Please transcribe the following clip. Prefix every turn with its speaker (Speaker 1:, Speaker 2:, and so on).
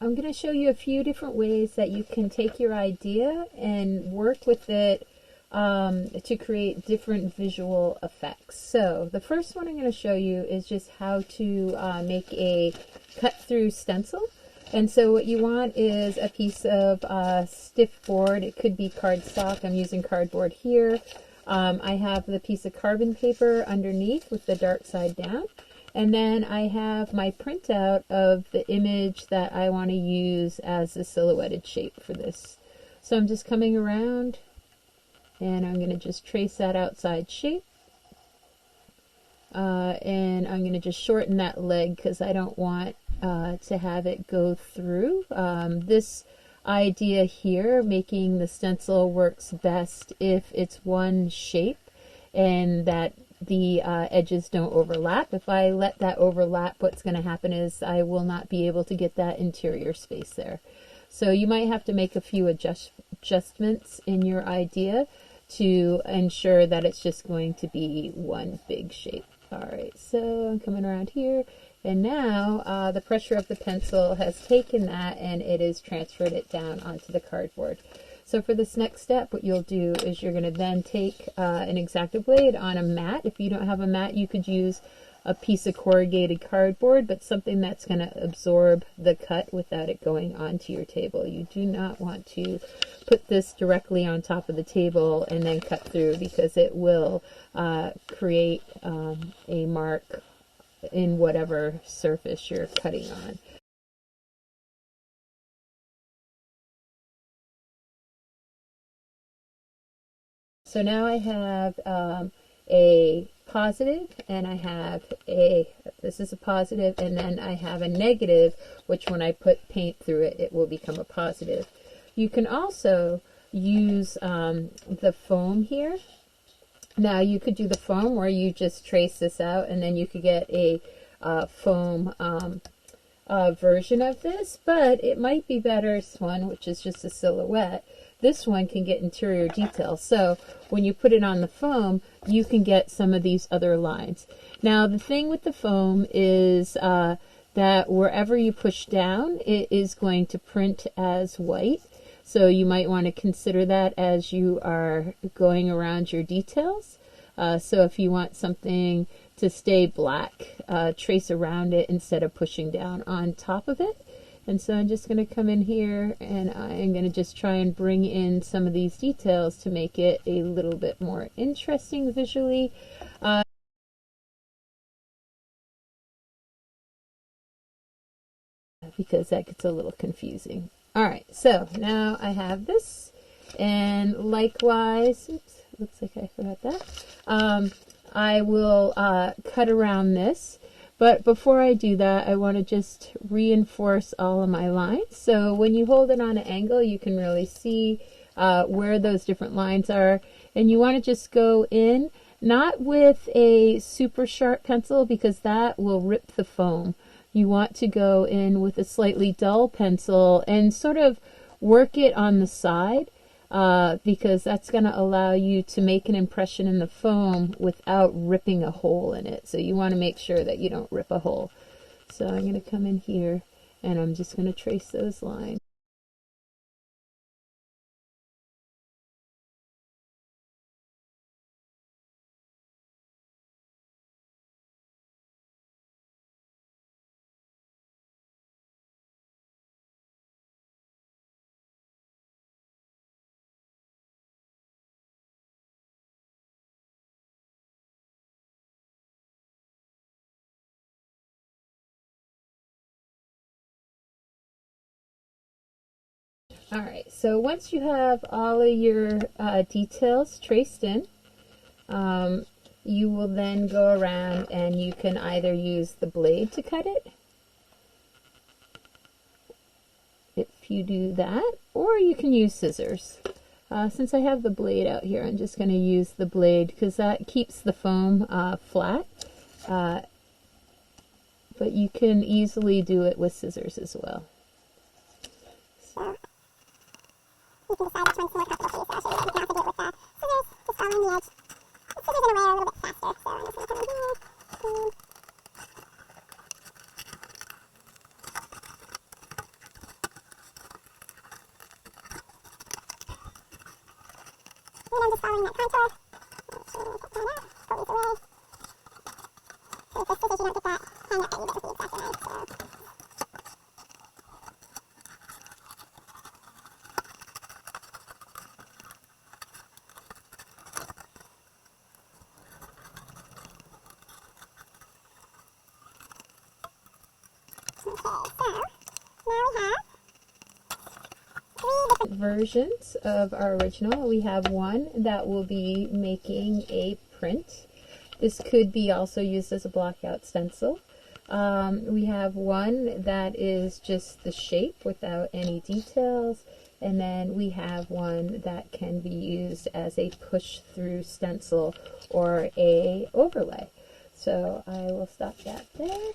Speaker 1: I'm going to show you a few different ways that you can take your idea and work with it to create different visual effects. So the first one I'm going to show you is just how to make a cut-through stencil. And so what you want is a piece of stiff board. It could be cardstock. I'm using cardboard here. I have the piece of carbon paper underneath with the dark side down. And then I have my printout of the image that I want to use as the silhouetted shape for this. So I'm just coming around and I'm going to just trace that outside shape. And I'm going to just shorten that leg because I don't want to have it go through. This idea here, making the stencil, works best if it's one shape and that the edges don't overlap. If I let that overlap, what's going to happen is I will not be able to get that interior space there. So you might have to make a few adjustments in your idea to ensure that it's just going to be one big shape. Alright, so I'm coming around here, and now the pressure of the pencil has taken that and it has transferred it down onto the cardboard. So for this next step, what you'll do is you're going to then take an X-Acto blade on a mat. If you don't have a mat, you could use a piece of corrugated cardboard, but something that's going to absorb the cut without it going onto your table. You do not want to put this directly on top of the table and then cut through, because it will create a mark in whatever surface you're cutting on. So now I have a positive, and I have this is a positive, and then I have a negative, which when I put paint through it, it will become a positive. You can also use the foam here. Now you could do the foam where you just trace this out, and then you could get a foam version of this, but it might be better this one, which is just a silhouette. This one can get interior details. So when you put it on the foam, you can get some of these other lines. Now the thing with the foam is that wherever you push down, it is going to print as white. So you might want to consider that as you are going around your details. So if you want something to stay black, trace around it instead of pushing down on top of it. And so I'm just going to come in here and I'm going to just try and bring in some of these details to make it a little bit more interesting visually. Because that gets a little confusing. Alright, so now I have this, and likewise, oops, looks like I forgot that. I will cut around this. But before I do that, I want to just reinforce all of my lines. So when you hold it on an angle, you can really see where those different lines are. And you want to just go in, not with a super sharp pencil, because that will rip the foam. You want to go in with a slightly dull pencil and sort of work it on the side. Because that's going to allow you to make an impression in the foam without ripping a hole in it. So you want to make sure that you don't rip a hole. So I'm going to come in here and I'm just going to trace those lines. Alright, so once you have all of your details traced in, you will then go around and you can either use the blade to cut it, if you do that, or you can use scissors. Since I have the blade out here, I'm just going to use the blade because that keeps the foam flat, but you can easily do it with scissors as well.
Speaker 2: You can decide which one's more comfortable for you, so I'll show you that. You can also do it with scissors, just following the edge. The scissors in a way are a little bit faster, so I'm just going to come in here. And I'm just following that contour. Make sure you cut that out, go either way. So with the scissors, you don't get that hang up that you get with the exacto knife, so.
Speaker 1: Versions of our original. We have one that will be making a print. This could be also used as a blockout stencil. We have one that is just the shape without any details, and then we have one that can be used as a push-through stencil or a overlay. So I will stop that there.